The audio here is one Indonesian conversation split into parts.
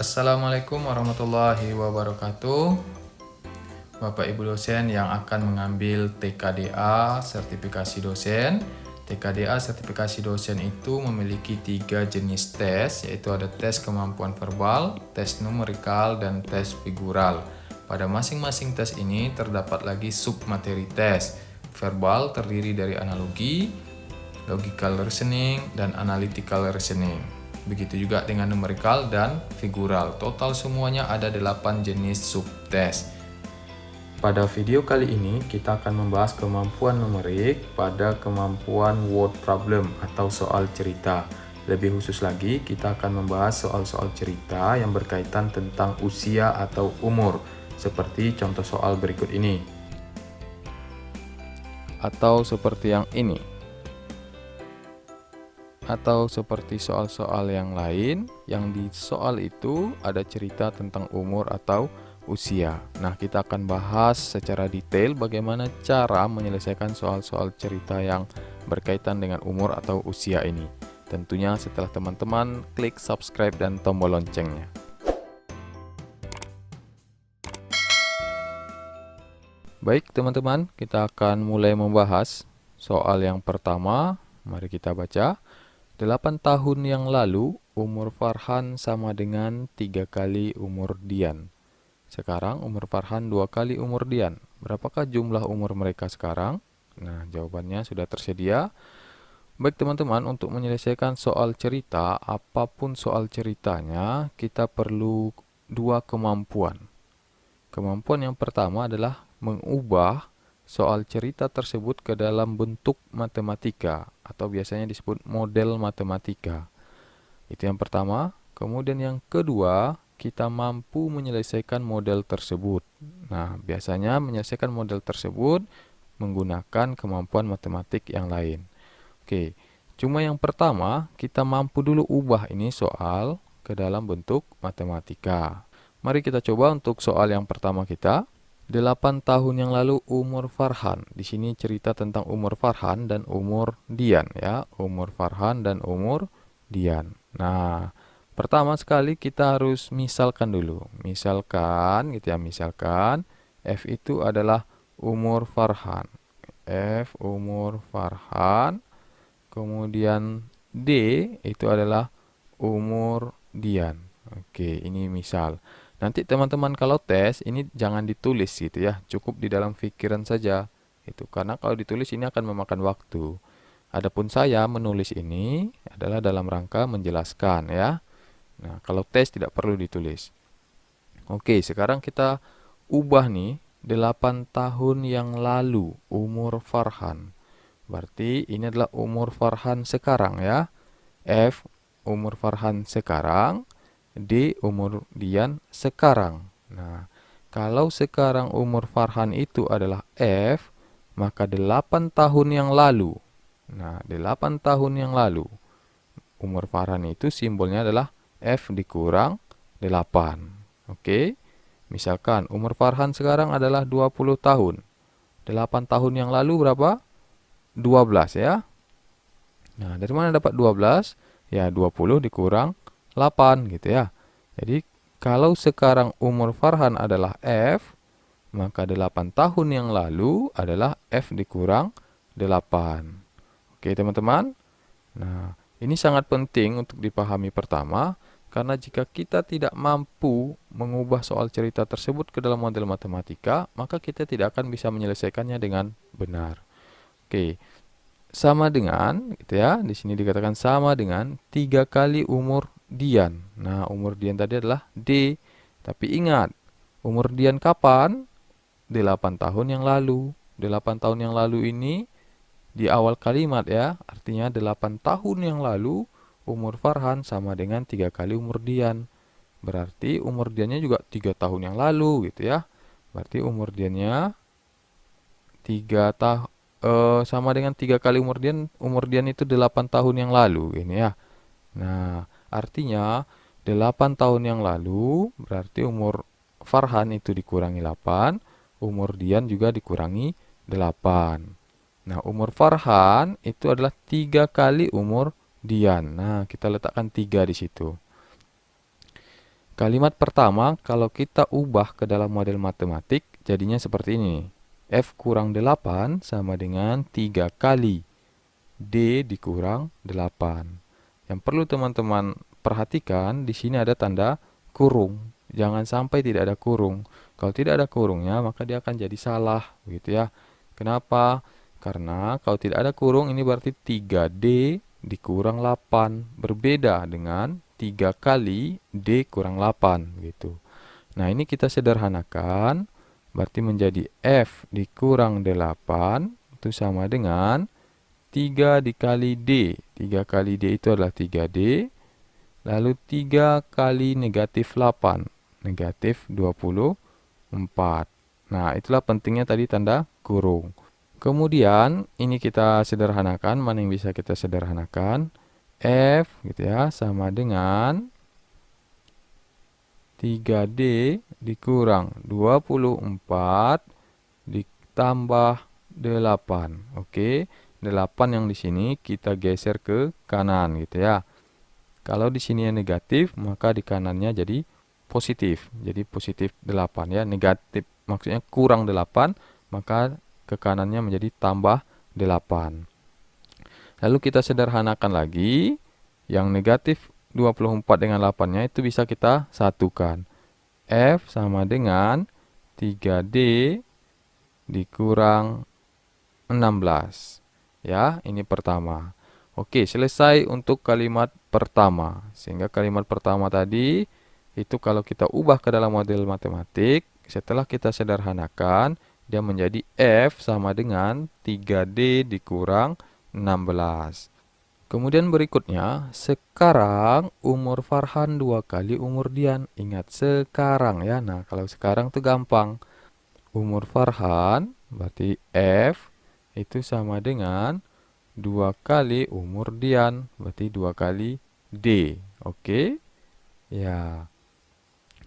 Assalamualaikum warahmatullahi wabarakatuh. Bapak Ibu dosen yang akan mengambil TKDA sertifikasi dosen. TKDA sertifikasi dosen itu memiliki 3 jenis tes, yaitu ada tes kemampuan verbal, tes numerikal, dan tes figural. Pada masing-masing tes ini terdapat lagi submateri tes. Verbal terdiri dari analogi, logical reasoning, dan analytical reasoning. Begitu juga dengan numerikal dan figural. Total semuanya ada 8 jenis subtes. Pada video kali ini kita akan membahas kemampuan numerik pada kemampuan word problem atau soal cerita. Lebih khusus lagi, kita akan membahas soal-soal cerita yang berkaitan tentang usia atau umur, seperti contoh soal berikut ini. Atau seperti yang ini. Atau seperti soal-soal yang lain, yang di soal itu ada cerita tentang umur atau usia. Nah, kita akan bahas secara detail bagaimana cara menyelesaikan soal-soal cerita yang berkaitan dengan umur atau usia ini. Tentunya setelah teman-teman klik subscribe dan tombol loncengnya. Baik teman-teman, kita akan mulai membahas soal yang pertama. Mari kita baca. 8 tahun yang lalu, umur Farhan sama dengan 3 kali umur Dian. Sekarang umur Farhan 2 kali umur Dian. Berapakah jumlah umur mereka sekarang? Nah, jawabannya sudah tersedia. Baik teman-teman, untuk menyelesaikan soal cerita, apapun soal ceritanya, kita perlu 2 kemampuan. Kemampuan yang pertama adalah mengubah soal cerita tersebut ke dalam bentuk matematika, atau biasanya disebut model matematika. Itu yang pertama. Kemudian yang kedua, kita mampu menyelesaikan model tersebut. Nah, biasanya menyelesaikan model tersebut menggunakan kemampuan matematik yang lain. Oke, cuma yang pertama, kita mampu dulu ubah ini soal ke dalam bentuk matematika. Mari kita coba untuk soal yang pertama kita. 8 tahun yang lalu umur Farhan. Di sini cerita tentang umur Farhan dan umur Dian ya. Umur Farhan dan umur Dian. Nah, pertama sekali kita harus misalkan dulu. Misalkan gitu ya, misalkan F itu adalah umur Farhan. F umur Farhan. Kemudian D itu adalah umur Dian. Oke, ini misal. Nanti teman-teman kalau tes ini jangan ditulis gitu ya, cukup di dalam pikiran saja. Itu karena kalau ditulis ini akan memakan waktu. Adapun saya menulis ini adalah dalam rangka menjelaskan ya. Nah, kalau tes tidak perlu ditulis. Oke, sekarang kita ubah nih 8 tahun yang lalu umur Farhan. Berarti ini adalah umur Farhan sekarang ya. F umur Farhan sekarang, D umur Dian sekarang. Nah, kalau sekarang umur Farhan itu adalah F, maka 8 tahun yang lalu. Nah, 8 tahun yang lalu umur Farhan itu simbolnya adalah F dikurang 8. Oke. Misalkan umur Farhan sekarang adalah 20 tahun. 8 tahun yang lalu berapa? 12 ya. Nah, dari mana dapat 12? Ya, 20 dikurang 8 gitu ya. Jadi, kalau sekarang umur Farhan adalah F, maka 8 tahun yang lalu adalah F dikurang 8. Oke, teman-teman. Nah, ini sangat penting untuk dipahami pertama, karena jika kita tidak mampu mengubah soal cerita tersebut ke dalam model matematika, maka kita tidak akan bisa menyelesaikannya dengan benar. Oke, sama dengan gitu ya. Di sini dikatakan sama dengan 3 kali umur Dian. Nah, umur Dian tadi adalah D. Tapi ingat, umur Dian kapan? 8 tahun yang lalu. 8 tahun yang lalu ini di awal kalimat ya. Artinya 8 tahun yang lalu umur Farhan sama dengan 3 kali umur Dian. Berarti umur Diannya juga 3 tahun yang lalu gitu ya. Berarti umur Diannya 3 tahun sama dengan 3 kali umur Dian itu 8 tahun yang lalu ini ya. Nah, artinya 8 tahun yang lalu berarti umur Farhan itu dikurangi 8, umur Dian juga dikurangi 8. Nah, umur Farhan itu adalah 3 kali umur Dian. Nah, kita letakkan 3 di situ. Kalimat pertama, kalau kita ubah ke dalam model matematik, jadinya seperti ini. F kurang 8 sama dengan 3 kali D dikurang 8. Yang perlu teman-teman perhatikan, di sini ada tanda kurung. Jangan sampai tidak ada kurung. Kalau tidak ada kurungnya, maka dia akan jadi salah, begitu ya. Kenapa? Karena kalau tidak ada kurung, ini berarti 3D dikurang 8. Berbeda dengan 3 kali D kurang 8, gitu. Nah, ini kita sederhanakan, berarti menjadi F dikurang 8 itu sama dengan 3 dikali D. 3 kali D itu adalah 3D. Lalu 3 kali negatif 8. Negatif 24. Nah, itulah pentingnya tadi tanda kurung. Kemudian, ini kita sederhanakan. Mana yang bisa kita sederhanakan? F gitu ya, sama dengan 3D dikurang 24 ditambah 8. Oke, 8 yang di sini kita geser ke kanan gitu ya. Kalau di sini yang negatif, maka di kanannya jadi positif. Jadi positif 8 ya. Negatif maksudnya kurang 8, maka ke kanannya menjadi tambah 8. Lalu kita sederhanakan lagi. Yang negatif 24 dengan 8-nya itu bisa kita satukan. F sama dengan 3D dikurang 16. Ya, ini pertama. Oke, selesai untuk kalimat pertama. Sehingga kalimat pertama tadi itu kalau kita ubah ke dalam model matematik, setelah kita sederhanakan, dia menjadi F sama dengan 3D dikurang 16. Kemudian berikutnya, sekarang umur Farhan 2 kali umur Dian. Ingat sekarang ya. Nah, kalau sekarang tuh gampang. Umur Farhan berarti F itu sama dengan 2 kali umur Dian. Berarti 2 kali D. Oke? Ya,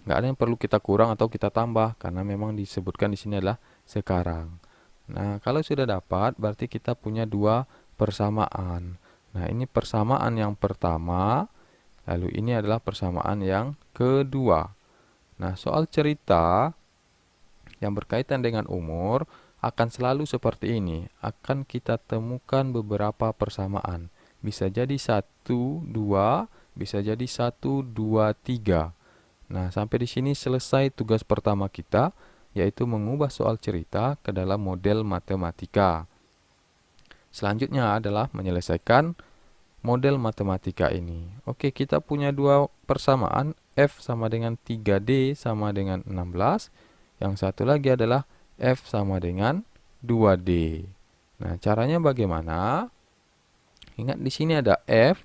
nggak ada yang perlu kita kurang atau kita tambah. Karena memang disebutkan di sini adalah sekarang. Nah, kalau sudah dapat, berarti kita punya dua persamaan. Nah, ini persamaan yang pertama, lalu ini adalah persamaan yang kedua. Nah, soal cerita yang berkaitan dengan umur akan selalu seperti ini. Akan kita temukan beberapa persamaan. Bisa jadi 1, 2, bisa jadi 1, 2, 3. Nah, sampai di sini selesai tugas pertama kita, yaitu mengubah soal cerita ke dalam model matematika. Selanjutnya adalah menyelesaikan model matematika ini. Oke, kita punya dua persamaan. F sama dengan 3D sama dengan 16. Yang satu lagi adalah F sama dengan 2D. Nah, caranya bagaimana? Ingat di sini ada F,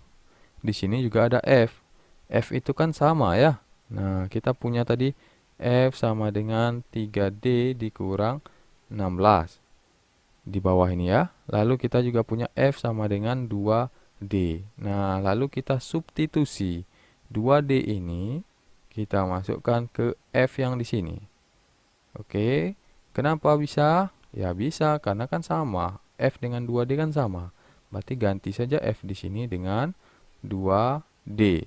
di sini juga ada F. F itu kan sama ya. Nah, kita punya tadi F sama dengan 3D dikurang 16. Di bawah ini ya. Lalu kita juga punya F sama dengan 2D. Nah, lalu kita substitusi 2D ini kita masukkan ke F yang di sini. Oke. Kenapa bisa? Ya bisa karena kan sama. F dengan 2D kan sama. Berarti ganti saja F di sini dengan 2D.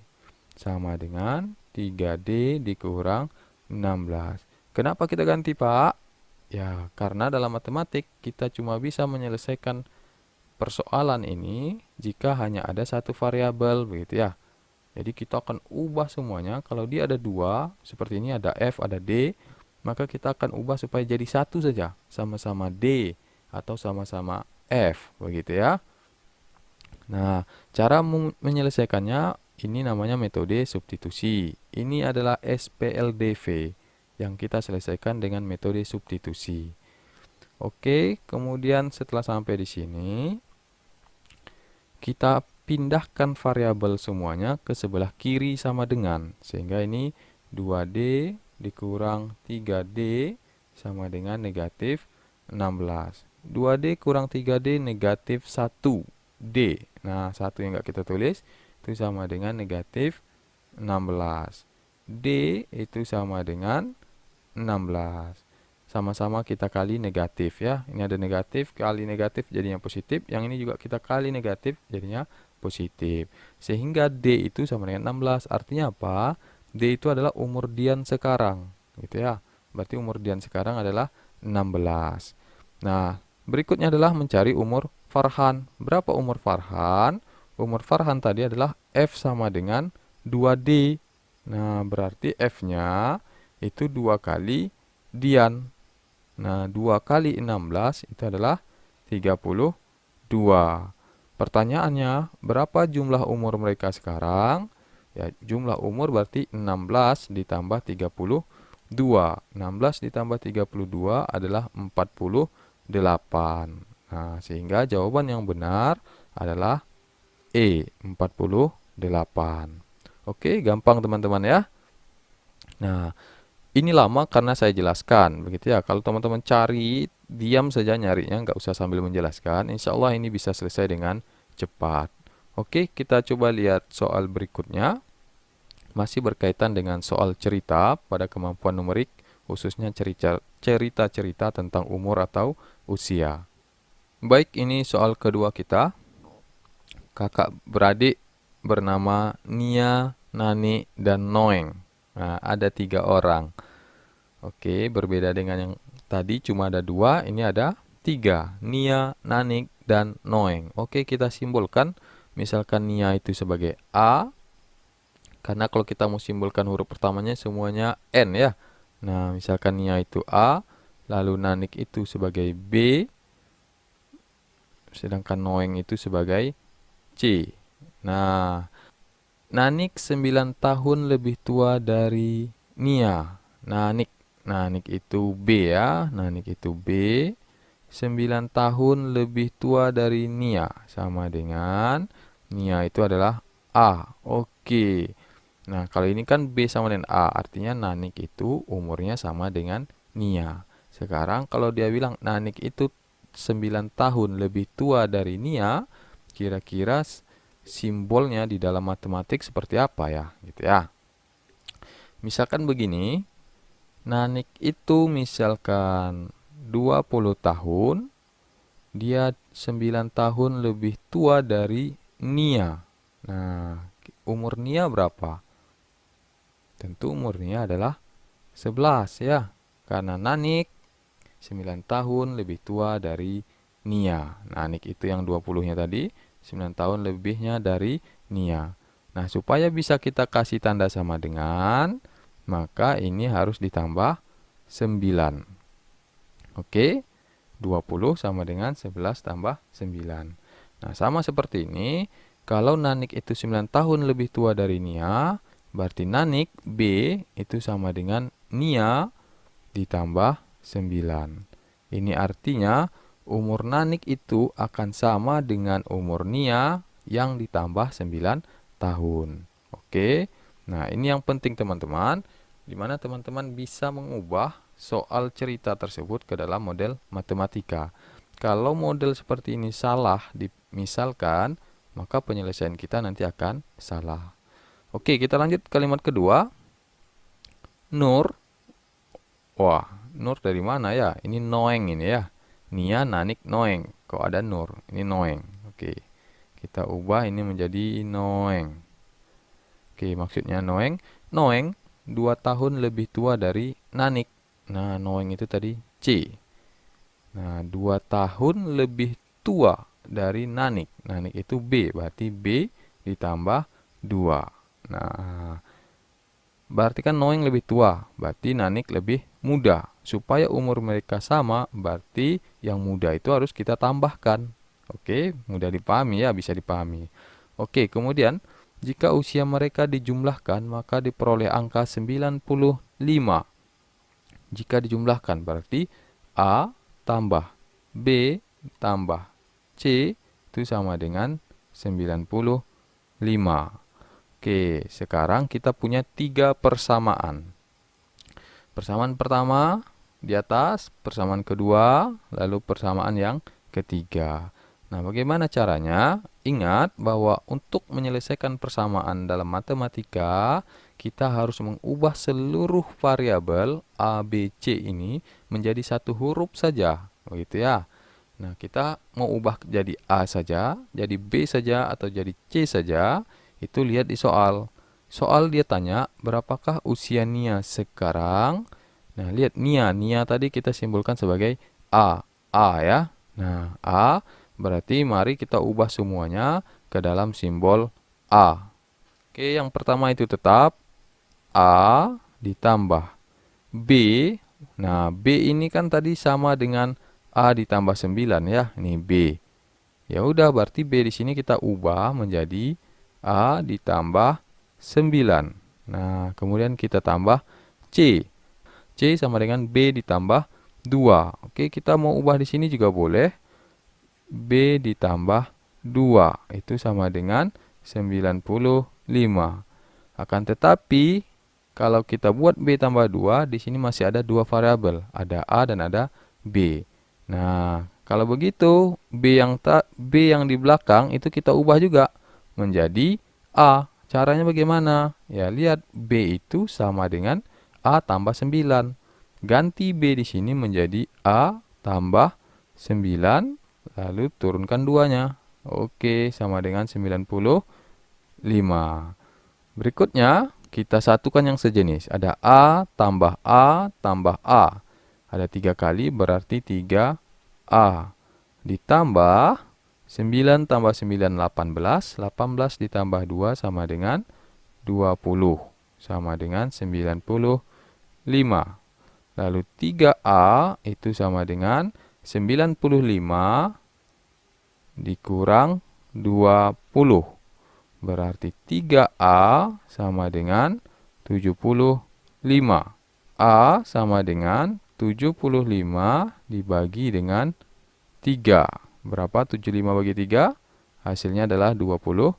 Sama dengan 3D dikurang 16. Kenapa kita ganti, Pak? Ya, karena dalam matematik kita cuma bisa menyelesaikan persoalan ini jika hanya ada satu variabel, begitu ya. Jadi kita akan ubah semuanya. Kalau dia ada dua, seperti ini ada F, ada D, maka kita akan ubah supaya jadi satu saja, sama-sama D atau sama-sama F, begitu ya. Nah, cara menyelesaikannya ini namanya metode substitusi. Ini adalah SPLDV yang kita selesaikan dengan metode substitusi. Oke, kemudian setelah sampai di sini, kita pindahkan variabel semuanya ke sebelah kiri sama dengan. Sehingga ini 2D dikurang 3D sama dengan negatif 16. 2D kurang 3D negatif 1D. Nah, 1 yang nggak kita tulis itu sama dengan negatif 16. D itu sama dengan 16. Sama-sama kita kali negatif ya. Ini ada negatif kali negatif jadinya positif. Yang ini juga kita kali negatif jadinya positif. Sehingga D itu sama dengan 16. Artinya apa? D itu adalah umur Dian sekarang, gitu ya. Berarti umur Dian sekarang adalah 16. Nah, berikutnya adalah mencari umur Farhan. Berapa umur Farhan? Umur Farhan tadi adalah F sama dengan 2D. Nah, berarti F-nya itu 2 kali Dian. Nah, 2 kali 16 itu adalah 32. Pertanyaannya, berapa jumlah umur mereka sekarang? Ya, jumlah umur berarti 16 ditambah 32. 16 ditambah 32 adalah 48. Nah, sehingga jawaban yang benar adalah E, 48. Oke, gampang teman-teman ya. Nah, ini lama karena saya jelaskan, begitu ya. Kalau teman-teman cari, diam saja nyarinya, nggak usah sambil menjelaskan. Insya Allah ini bisa selesai dengan cepat. Oke, kita coba lihat soal berikutnya. Masih berkaitan dengan soal cerita pada kemampuan numerik, khususnya cerita-cerita tentang umur atau usia. Baik, ini soal kedua kita. Kakak beradik bernama Nia, Nani, dan Noeng. Nah, ada 3 orang. Oke, berbeda dengan yang tadi cuma ada 2, ini ada 3. Nia, Nanik, dan Noeng. Oke, kita simbolkan. Misalkan Nia itu sebagai A, karena kalau kita mau simbolkan huruf pertamanya semuanya N ya. Nah, misalkan Nia itu A, lalu Nanik itu sebagai B, sedangkan Noeng itu sebagai C. Nah, Nanik 9 tahun lebih tua dari Nia. Nanik itu B ya. Nanik itu B. 9 tahun lebih tua dari Nia. Sama dengan Nia itu adalah A. Oke. Nah, kalau ini kan B sama dengan A. Artinya Nanik itu umurnya sama dengan Nia. Sekarang kalau dia bilang Nanik itu 9 tahun lebih tua dari Nia, kira-kira simbolnya di dalam matematik seperti apa ya? Gitu ya. Misalkan begini, Nanik itu misalkan 20 tahun, dia 9 tahun lebih tua dari Nia. Nah, umur Nia berapa? Tentu umur Nia adalah 11 ya. Karena Nanik 9 tahun lebih tua dari Nia. Nanik itu yang 20-nya tadi, 9 tahun lebihnya dari Nia. Nah, supaya bisa kita kasih tanda sama dengan, maka ini harus ditambah 9. Oke, 20 sama dengan 11 tambah 9. Nah, sama seperti ini, kalau Nanik itu 9 tahun lebih tua dari Nia, berarti Nanik B itu sama dengan Nia ditambah 9. Ini artinya umur Nanik itu akan sama dengan umur Nia yang ditambah 9 tahun. Oke. Nah, ini yang penting teman-teman, di mana teman-teman bisa mengubah soal cerita tersebut ke dalam model matematika. Kalau model seperti ini salah dimisalkan, maka penyelesaian kita nanti akan salah. Oke, kita lanjut kalimat kedua. Nur. Wah, Nur dari mana ya? Ini Noeng ini ya. Nia, Nanik, Noeng. Kok ada Nur? Ini Noeng. Oke. Kita ubah ini menjadi Noeng. Oke, maksudnya Noeng. Noeng 2 tahun lebih tua dari Nanik. Nah, Noeng itu tadi C. Nah, 2 tahun lebih tua dari Nanik. Nanik itu B, berarti B ditambah 2. Nah, berarti kan Noeng lebih tua, berarti Nanik lebih muda. Supaya umur mereka sama, berarti yang muda itu harus kita tambahkan. Oke, mudah dipahami ya, bisa dipahami. Oke, kemudian jika usia mereka dijumlahkan, maka diperoleh angka 95. Jika dijumlahkan berarti A tambah B tambah C itu sama dengan 95. Oke, sekarang kita punya 3 persamaan. Persamaan pertama di atas, persamaan kedua, lalu persamaan yang ketiga. Nah, bagaimana caranya? Ingat bahwa untuk menyelesaikan persamaan dalam matematika, kita harus mengubah seluruh variabel A, B, C ini menjadi satu huruf saja. Begitu ya. Nah, kita mau ubah jadi A saja, jadi B saja, atau jadi C saja, itu lihat di soal. Soal dia tanya, berapakah usia Nia sekarang? Nah, lihat Nia. Nia tadi kita simbolkan sebagai A. A ya. Nah, A berarti mari kita ubah semuanya ke dalam simbol A. Oke, yang pertama itu tetap A ditambah B. Nah, B ini kan tadi sama dengan A ditambah 9 ya. Ini B. Ya udah, berarti B di sini kita ubah menjadi A ditambah 9. Nah, kemudian kita tambah C. C sama dengan B ditambah 2. Oke, kita mau ubah di sini juga boleh. B ditambah 2 itu sama dengan 95. Akan tetapi kalau kita buat B tambah 2, di sini masih ada dua variabel, ada A dan ada B. Nah, kalau begitu B yang di belakang itu kita ubah juga menjadi A. Caranya bagaimana? Ya, lihat B itu sama dengan A tambah 9. Ganti B di sini menjadi A tambah 9, lalu turunkan 2-nya. Oke, sama dengan 95. Berikutnya, kita satukan yang sejenis. Ada A tambah A tambah A. Ada 3 kali berarti 3A. Ditambah 9 tambah 9, 18. 18 ditambah 2 sama dengan 20. Sama dengan 95. Lalu 3A itu sama dengan 95 dikurang 20. Berarti 3A sama dengan 75. A sama dengan 75 dibagi dengan 3. Berapa 75 bagi 3? Hasilnya adalah 25.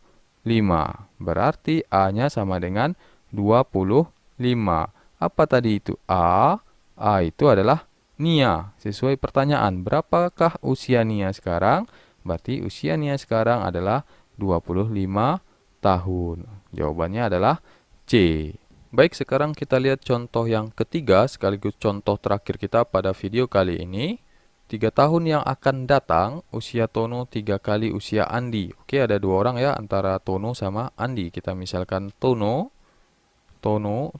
Berarti A-nya sama dengan 25. Apa tadi itu A? A itu adalah Nia. Sesuai pertanyaan, berapakah usia Nia sekarang? Berarti usia Nia sekarang adalah 25 tahun. Jawabannya adalah C. Baik, sekarang kita lihat contoh yang ketiga sekaligus contoh terakhir kita pada video kali ini. 3 tahun yang akan datang, usia Tono 3 kali usia Andi. Oke, ada dua orang ya antara Tono sama Andi. Kita misalkan Tono,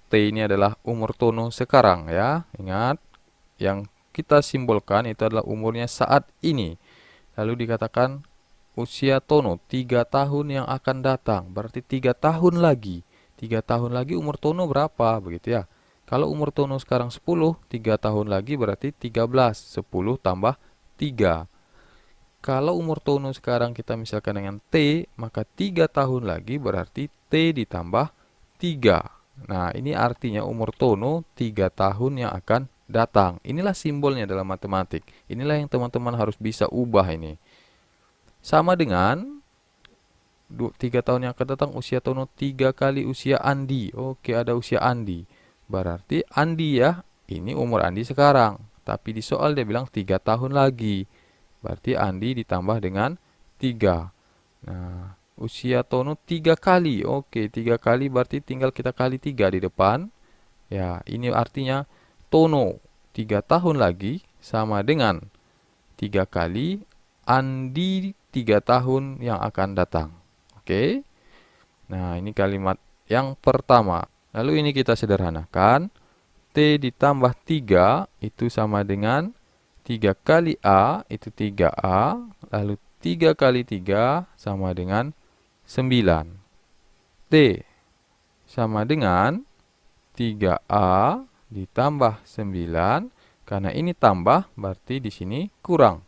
T ini adalah umur Tono sekarang ya. Ingat, yang kita simbolkan itu adalah umurnya saat ini. Lalu dikatakan usia Tono 3 tahun yang akan datang. Berarti 3 tahun lagi. 3 tahun lagi umur Tono berapa? Begitu ya. Kalau umur Tono sekarang 10, 3 tahun lagi berarti 13. 10 tambah 3. Kalau umur Tono sekarang kita misalkan dengan T, maka 3 tahun lagi berarti T ditambah 3. Nah, ini artinya umur Tono 3 tahun yang akan datang. Inilah simbolnya dalam matematik. Inilah yang teman-teman harus bisa ubah ini. Sama dengan 3 tahun yang akan datang usia Tono 3 kali usia Andi. Oke, ada usia Andi. Berarti Andi ya, ini umur Andi sekarang. Tapi di soal dia bilang 3 tahun lagi. Berarti Andi ditambah dengan 3. Nah, usia Tono 3 kali. Oke, 3 kali berarti tinggal kita kali 3 di depan. Ya, ini artinya Tono 3 tahun lagi sama dengan 3 kali Andi 3 tahun yang akan datang. Oke. Nah, ini kalimat yang pertama. Lalu ini kita sederhanakan. T ditambah 3 itu sama dengan 3 kali A itu 3A. Lalu 3 kali 3 sama dengan 9. T sama dengan 3A ditambah 9. Karena ini tambah berarti di sini kurang.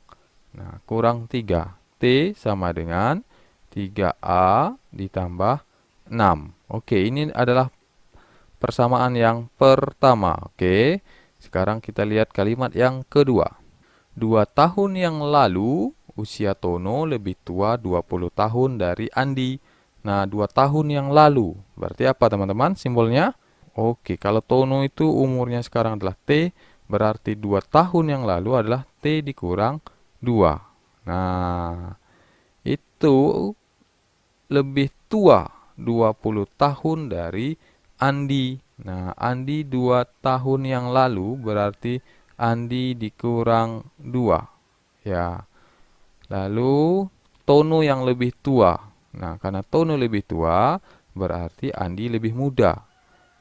Nah, kurang 3. T sama dengan 3A ditambah 6. Oke, ini adalah persamaan yang pertama. Oke, sekarang kita lihat kalimat yang kedua. 2 tahun yang lalu, usia Tono lebih tua 20 tahun dari Andi. Nah, 2 tahun yang lalu. Berarti apa teman-teman simbolnya? Oke, kalau Tono itu umurnya sekarang adalah T, berarti 2 tahun yang lalu adalah T dikurang 2. Nah, itu lebih tua 20 tahun dari Andi. Nah, Andi 2 tahun yang lalu berarti Andi dikurang 2. Ya. Lalu Tono yang lebih tua. Nah, karena Tono lebih tua, berarti Andi lebih muda.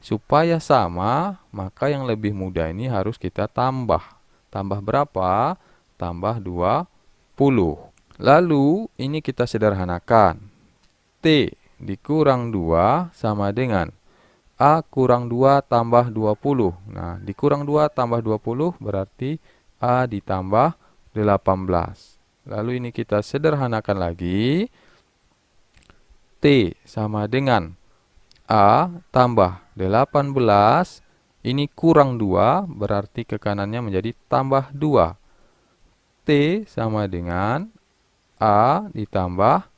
Supaya sama, maka yang lebih muda ini harus kita tambah. Tambah berapa? Tambah 20. Lalu ini kita sederhanakan. T dikurang 2 sama dengan A kurang 2 tambah 20. Nah, dikurang 2 tambah 20 berarti A ditambah 18. Lalu ini kita sederhanakan lagi. T sama dengan A tambah 18. Ini kurang 2 berarti ke kanannya menjadi tambah 2. T sama dengan A ditambah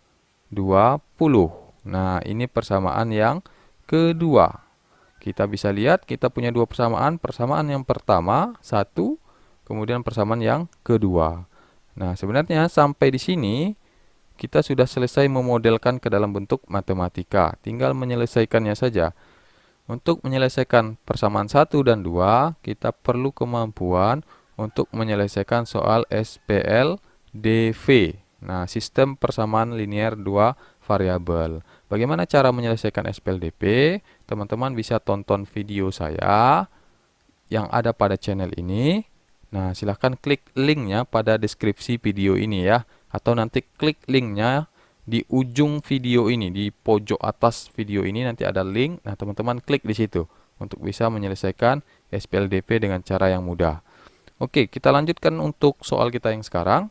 20. Nah, ini persamaan yang kedua. Kita bisa lihat kita punya dua persamaan. Persamaan yang pertama, 1, kemudian persamaan yang kedua. Nah, sebenarnya sampai di sini kita sudah selesai memodelkan ke dalam bentuk matematika. Tinggal menyelesaikannya saja. Untuk menyelesaikan persamaan 1 dan 2, kita perlu kemampuan untuk menyelesaikan soal SPLDV. Nah, sistem persamaan linear dua variabel. Bagaimana cara menyelesaikan SPLDV? Teman-teman bisa tonton video saya yang ada pada channel ini. Nah, silahkan klik linknya pada deskripsi video ini ya. Atau nanti klik linknya di ujung video ini, di pojok atas video ini nanti ada link. Nah, teman-teman klik di situ untuk bisa menyelesaikan SPLDV dengan cara yang mudah. Oke, kita lanjutkan untuk soal kita yang sekarang.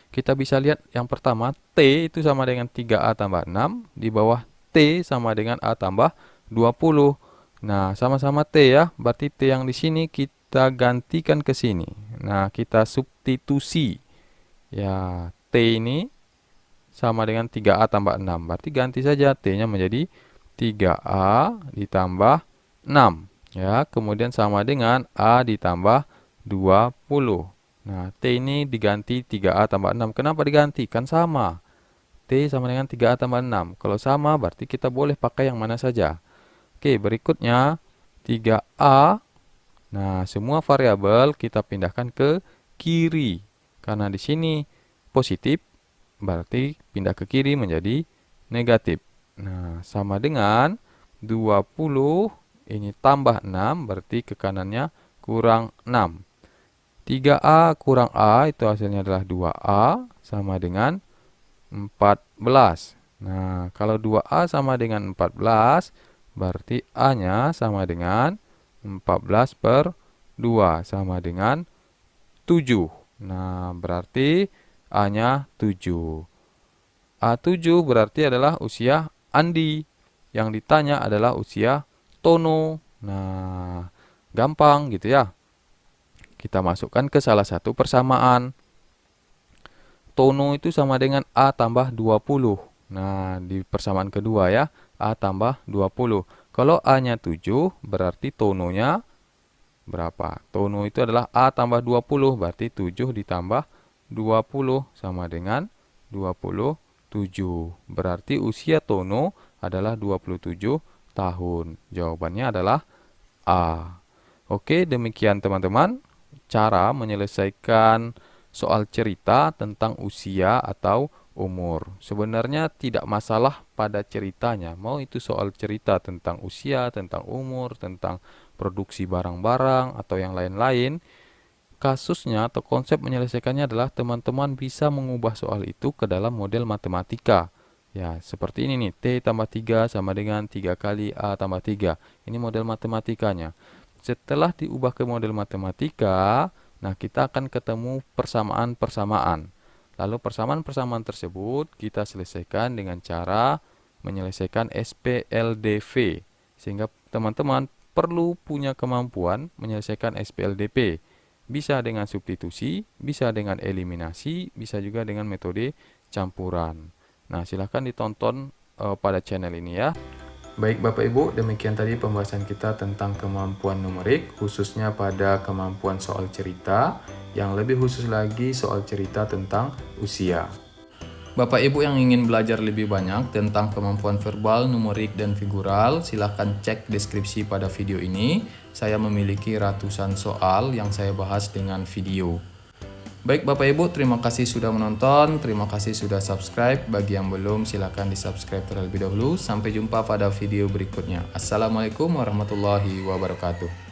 Kita bisa lihat yang pertama, T itu sama dengan 3A tambah 6. Di bawah T sama dengan A tambah 20. Nah, sama-sama T ya. Berarti T yang di sini kita gantikan ke sini. Nah, kita substitusi. Ya, T ini sama dengan 3A tambah 6. Berarti ganti saja T-nya menjadi 3A ditambah 6. Ya, kemudian sama dengan A ditambah 20. Nah, T ini diganti 3A tambah 6. Kenapa diganti? Kan sama. T sama dengan 3A tambah 6. Kalau sama, berarti kita boleh pakai yang mana saja. Oke, berikutnya 3A. Nah, semua variabel kita pindahkan ke kiri. Karena di sini positif, berarti pindah ke kiri menjadi negatif. Nah, sama dengan 20. Ini tambah 6, berarti ke kanannya kurang 6. 3A kurang A itu hasilnya adalah 2A sama dengan 14. Nah, kalau 2A sama dengan 14, berarti A-nya sama dengan 14 per 2 sama dengan 7. Nah, berarti A-nya 7. A7 berarti adalah usia Andi. Yang ditanya adalah usia Tono. Nah, gampang gitu ya. Kita masukkan ke salah satu persamaan. Tono itu sama dengan A tambah 20. Nah, di persamaan kedua ya, A tambah 20. Kalau A-nya 7, berarti tononya berapa? Tono itu adalah A tambah 20, berarti 7 ditambah 20 sama dengan 27. Berarti usia Tono adalah 27 tahun. Jawabannya adalah A. Oke, demikian teman-teman cara menyelesaikan soal cerita tentang usia atau umur. Sebenarnya tidak masalah pada ceritanya. Mau itu soal cerita tentang usia, tentang umur, tentang produksi barang-barang, atau yang lain-lain. Kasusnya atau konsep menyelesaikannya adalah teman-teman bisa mengubah soal itu ke dalam model matematika. Ya, seperti ini nih, T tambah 3 sama dengan 3 kali A tambah 3. Ini model matematikanya. Setelah diubah ke model matematika, nah kita akan ketemu persamaan-persamaan. Lalu persamaan-persamaan tersebut kita selesaikan dengan cara menyelesaikan SPLDV. Sehingga teman-teman perlu punya kemampuan menyelesaikan SPLDV. Bisa dengan substitusi, bisa dengan eliminasi, bisa juga dengan metode campuran. Nah, silahkan ditonton pada channel ini ya. Baik Bapak Ibu, demikian tadi pembahasan kita tentang kemampuan numerik, khususnya pada kemampuan soal cerita, yang lebih khusus lagi soal cerita tentang usia. Bapak Ibu yang ingin belajar lebih banyak tentang kemampuan verbal, numerik, dan figural, silahkan cek deskripsi pada video ini. Saya memiliki ratusan soal yang saya bahas dengan video. Baik Bapak Ibu, terima kasih sudah menonton, terima kasih sudah subscribe. Bagi yang belum, silakan di subscribe terlebih dahulu. Sampai jumpa pada video berikutnya. Assalamualaikum warahmatullahi wabarakatuh.